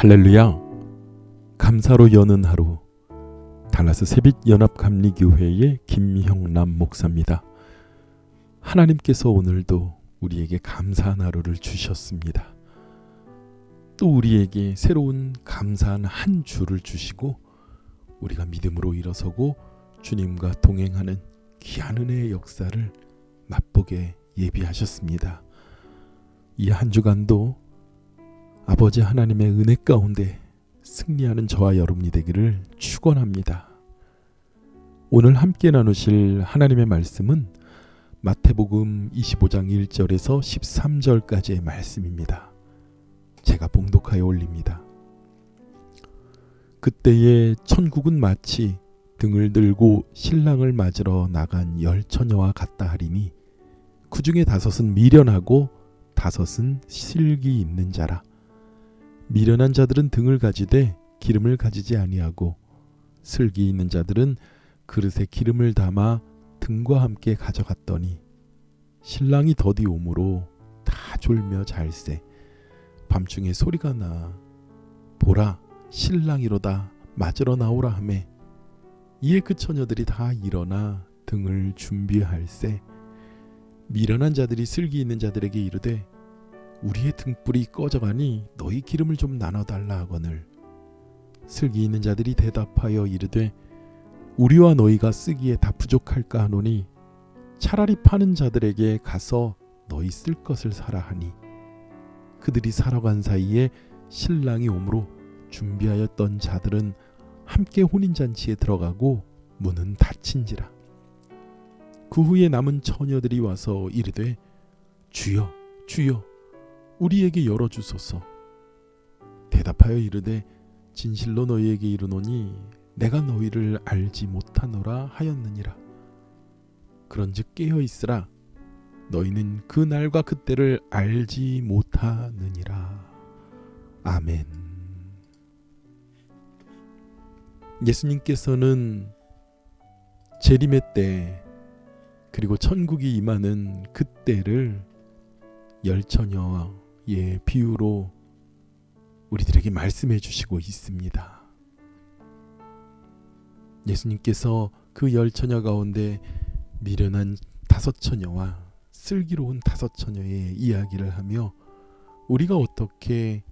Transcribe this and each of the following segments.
할렐루야. 감사로 여는 하루, 달라스 새빛연합감리교회의 김형남 목사입니다. 하나님께서 오늘도 우리에게 감사한 하루를 주셨습니다. 또 우리에게 새로운 감사한 한 주를 주시고 우리가 믿음으로 일어서고 주님과 동행하는 귀한 은혜의 역사를 맛보게 예비하셨습니다. 이 한 주간도 아버지 하나님의 은혜 가운데 승리하는 저와 여러분이 되기를 축원합니다. 오늘 함께 나누실 하나님의 말씀은 마태복음 25장 1절에서 13절까지의 말씀입니다. 제가 봉독하여 올립니다. 그때에 천국은 마치 등을 들고 신랑을 맞으러 나간 10처녀와 같다 하리니 그 중에 5은 미련하고 5은 슬기 있는 자라. 미련한 자들은 등을 가지되 기름을 가지지 아니하고 슬기 있는 자들은 그릇에 기름을 담아 등과 함께 가져갔더니 신랑이 더디 오므로 다 졸며 잘세. 밤중에 소리가 나 보라 신랑이로다 맞으러 나오라 하매 이에 그 처녀들이 다 일어나 등을 준비할세. 미련한 자들이 슬기 있는 자들에게 이르되 우리의 등불이 꺼져가니 너희 기름을 좀 나눠달라 하거늘 슬기 있는 자들이 대답하여 이르되 우리와 너희가 쓰기에 다 부족할까 하노니 차라리 파는 자들에게 가서 너희 쓸 것을 사라 하니 그들이 사러 간 사이에 신랑이 오므로 준비하였던 자들은 함께 혼인잔치에 들어가고 문은 닫힌지라. 그 후에 남은 처녀들이 와서 이르되 주여 주여 우리에게 열어주소서. 대답하여 이르되 진실로 너희에게 이르노니 내가 너희를 알지 못하노라 하였느니라. 그런즉 깨어있으라. 너희는 그 날과 그때를 알지 못하느니라. 아멘. 예수님께서는 재림의 때 그리고 천국이 임하는 그때를 10처녀의 비유로 우리들에게 말씀해 주시고 있습니다. 예수님께서 그 10처녀 가운데 미련한 5처녀와 슬기로운 5처녀의 이야기를 하며 우리가 어떻게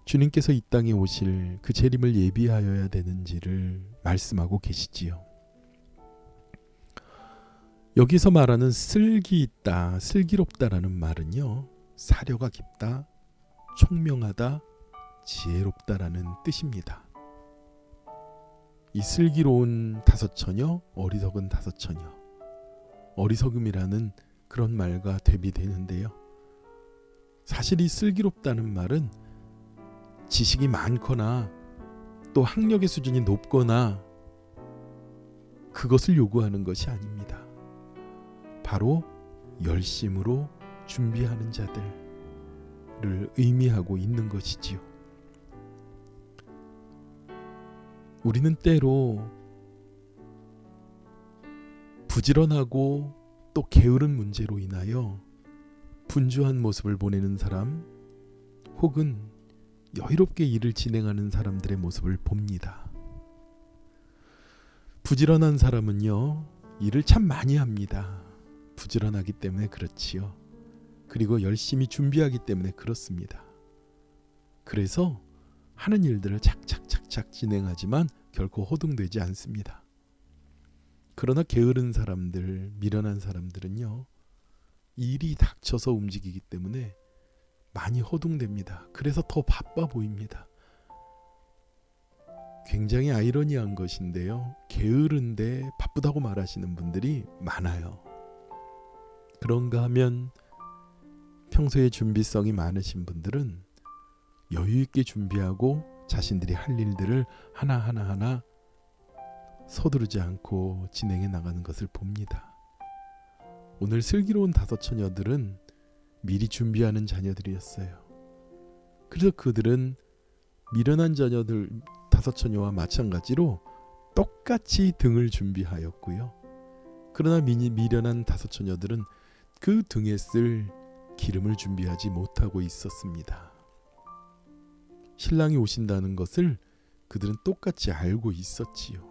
주님께서 이 땅에 오실 그 재림을 예비하여야 되는지를 말씀하고 계시지요. 여기서 말하는 슬기 있다, 슬기롭다라는 말은요, 사려가 깊다, 총명하다, 지혜롭다라는 뜻입니다. 이 슬기로운 5처녀, 어리석은 5처녀, 어리석음이라는 그런 말과 대비되는데요. 사실 이 슬기롭다는 말은 지식이 많거나 또 학력의 수준이 높거나 그것을 요구하는 것이 아닙니다. 바로 열심으로 준비하는 자들을 의미하고 있는 것이지요. 우리는 때로 부지런하고 또 게으른 문제로 인하여 분주한 모습을 보내는 사람 혹은 여유롭게 일을 진행하는 사람들의 모습을 봅니다. 부지런한 사람은요, 일을 참 많이 합니다. 부지런하기 때문에 그렇지요. 그리고 열심히 준비하기 때문에 그렇습니다. 그래서 하는 일들을 착착착착 진행하지만 결코 호등되지 않습니다. 그러나 게으른 사람들, 미련한 사람들은요, 일이 닥쳐서 움직이기 때문에 많이 허둥댑니다. 그래서 더 바빠 보입니다. 굉장히 아이러니한 것인데요. 게으른데 바쁘다고 말하시는 분들이 많아요. 그런가 하면 평소에 준비성이 많으신 분들은 여유 있게 준비하고 자신들이 할 일들을 하나하나 서두르지 않고 진행해 나가는 것을 봅니다. 오늘 슬기로운 5처녀들은 미리 준비하는 자녀들이었어요. 그래서 그들은 미련한 자녀들 5처녀와 마찬가지로 똑같이 등을 준비하였고요. 그러나 미련한 5처녀들은 그 등에 쓸 기름을 준비하지 못하고 있었습니다. 신랑이 오신다는 것을 그들은 똑같이 알고 있었지요.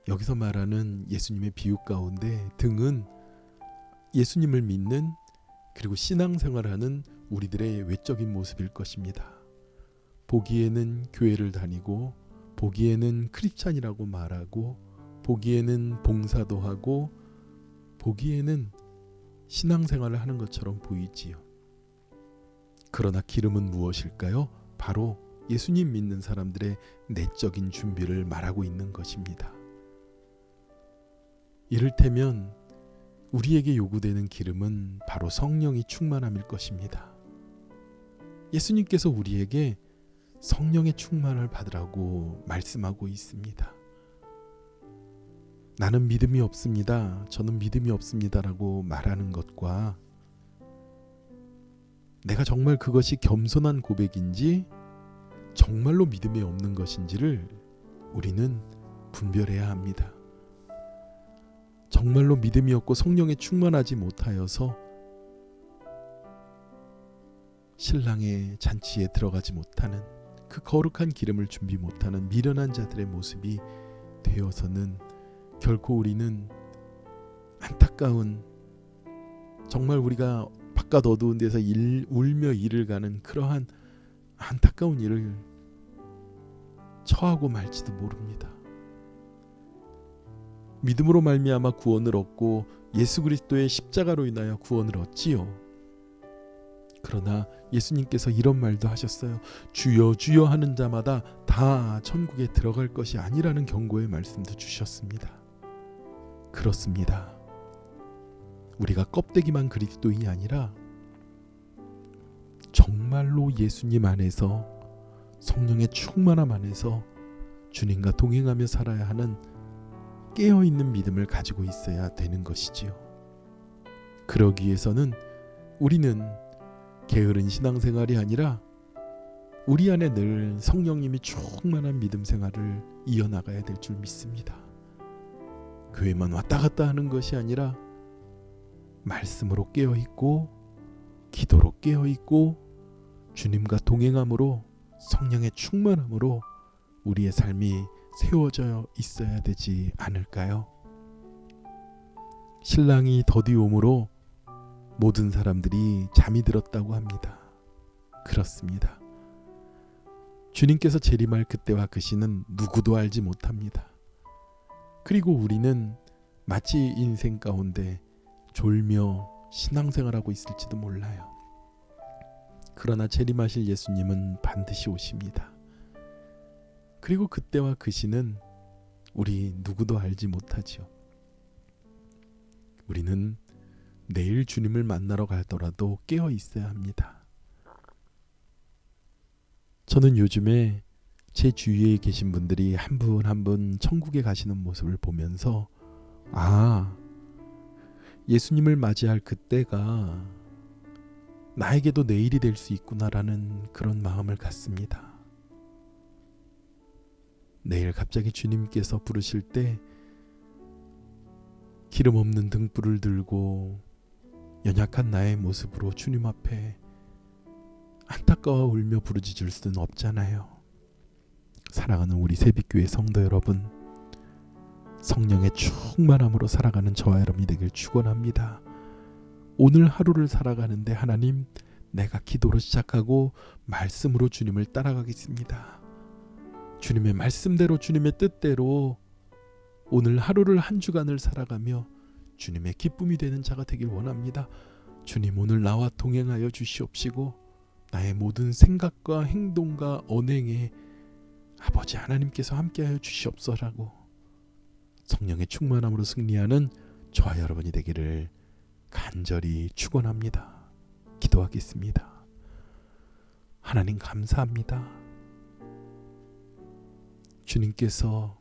여기서 말하는 예수님의 비유 가운데 등은 예수님을 믿는 그리고 신앙생활하는 우리들의 외적인 모습일 것입니다. 보기에는 교회를 다니고 보기에는 크리스찬이라고 말하고 보기에는 봉사도 하고 보기에는 신앙생활을 하는 것처럼 보이지요. 그러나 기름은 무엇일까요? 바로 예수님 믿는 사람들의 내적인 준비를 말하고 있는 것입니다. 이를테면 우리에게 요구되는 기름은 바로 성령이 충만함일 것입니다. 예수님께서 우리에게 성령의 충만을 받으라고 말씀하고 있습니다. 나는 믿음이 없습니다. 저는 믿음이 없습니다라고 말하는 것과 내가 정말 그것이 겸손한 고백인지 정말로 믿음이 없는 것인지를 우리는 분별해야 합니다. 정말로 믿음이 없고 성령에 충만하지 못하여서 신랑의 잔치에 들어가지 못하는 그 거룩한 기름을 준비 못하는 미련한 자들의 모습이 되어서는 결코 우리는 안타까운, 정말 우리가 바깥 어두운 데서 울며 일을 가는 그러한 안타까운 일을 처하고 말지도 모릅니다. 믿음으로 말미암아 구원을 얻고 예수 그리스도의 십자가로 인하여 구원을 얻지요. 그러나 예수님께서 이런 말도 하셨어요. 주여 주여 하는 자마다 다 천국에 들어갈 것이 아니라는 경고의 말씀도 주셨습니다. 그렇습니다. 우리가 껍데기만 그리스도인이 아니라 정말로 예수님 안에서 성령의 충만함 안에서 주님과 동행하며 살아야 하는 깨어있는 믿음을 가지고 있어야 되는 것이지요. 그러기 위해서는 우리는 게으른 신앙생활이 아니라 우리 안에 늘 성령님이 충만한 믿음 생활을 이어나가야 될 줄 믿습니다. 교회만 왔다 갔다 하는 것이 아니라 말씀으로 깨어있고 기도로 깨어있고 주님과 동행함으로 성령의 충만함으로 우리의 삶이 세워져 있어야 되지 않을까요? 신랑이 더디옴으로 모든 사람들이 잠이 들었다고 합니다. 그렇습니다. 주님께서 재림할 그때와 그 시는 누구도 알지 못합니다. 그리고 우리는 마치 인생 가운데 졸며 신앙생활하고 있을지도 몰라요. 그러나 재림하실 예수님은 반드시 오십니다. 그리고 그때와 그 시는 우리 누구도 알지 못하지요. 우리는 내일 주님을 만나러 가더라도 깨어 있어야 합니다. 저는 요즘에 제 주위에 계신 분들이 한 분 한 분 천국에 가시는 모습을 보면서 예수님을 맞이할 그때가 나에게도 내일이 될 수 있구나라는 그런 마음을 갖습니다. 내일 갑자기 주님께서 부르실 때 기름 없는 등불을 들고 연약한 나의 모습으로 주님 앞에 안타까워 울며 부르짖을 수는 없잖아요. 사랑하는 우리 새빛교회 성도 여러분, 성령의 충만함으로 살아가는 저와 여러분이 되길 축원합니다. 오늘 하루를 살아가는데 하나님, 내가 기도로 시작하고 말씀으로 주님을 따라가겠습니다. 주님의 말씀대로 주님의 뜻대로 오늘 하루를 한 주간을 살아가며 주님의 기쁨이 되는 자가 되길 원합니다. 주님, 오늘 나와 동행하여 주시옵시고 나의 모든 생각과 행동과 언행에 아버지 하나님께서 함께하여 주시옵소서라고 성령의 충만함으로 승리하는 저와 여러분이 되기를 간절히 축원합니다. 기도하겠습니다. 하나님 감사합니다. 주님께서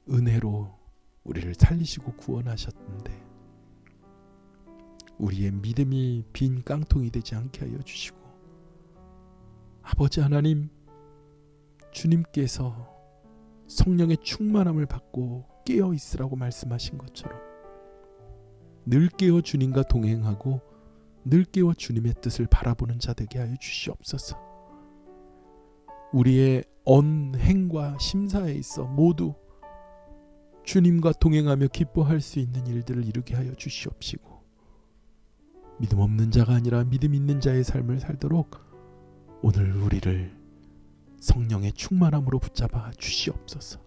은혜로 우리를 살리시고 구원하셨는데 우리의 믿음이 빈 깡통이 되지 않게 하여 주시고, 아버지 하나님, 주님께서 성령의 충만함을 받고 깨어 있으라고 말씀하신 것처럼 늘 깨어 주님과 동행하고 늘 깨어 주님의 뜻을 바라보는 자 되게 하여 주시옵소서. 우리의 언행과 심사에 있어 모두 주님과 동행하며 기뻐할 수 있는 일들을 이루게 하여 주시옵시고, 믿음 없는 자가 아니라 믿음 있는 자의 삶을 살도록 오늘 우리를 성령의 충만함으로 붙잡아 주시옵소서.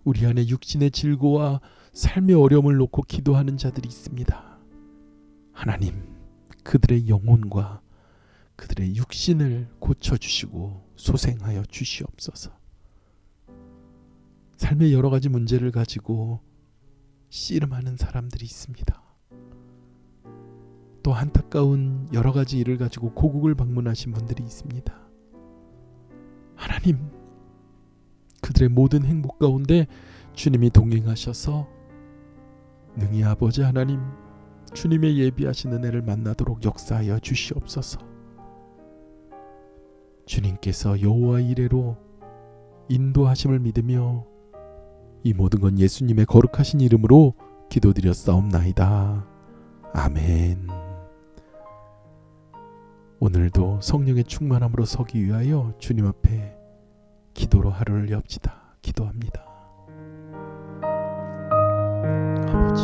우리 안에 육신의 질고와 삶의 어려움을 놓고 기도하는 자들이 있습니다. 하나님, 그들의 영혼과 그들의 육신을 고쳐주시고 소생하여 주시옵소서. 삶의 여러 가지 문제를 가지고 씨름하는 사람들이 있습니다. 또 안타까운 여러 가지 일을 가지고 고국을 방문하신 분들이 있습니다. 하나님, 그들의 모든 행복 가운데 주님이 동행하셔서 능히 아버지 하나님, 주님의 예비하신 은혜를 만나도록 역사하여 주시옵소서. 주님께서 여호와 이레로 인도하심을 믿으며 이 모든 건 예수님의 거룩하신 이름으로 기도드렸사옵나이다. 아멘. 오늘도 성령의 충만함으로 서기 위하여 주님 앞에 기도로 하루를 엽시다. 기도합니다. 아버지,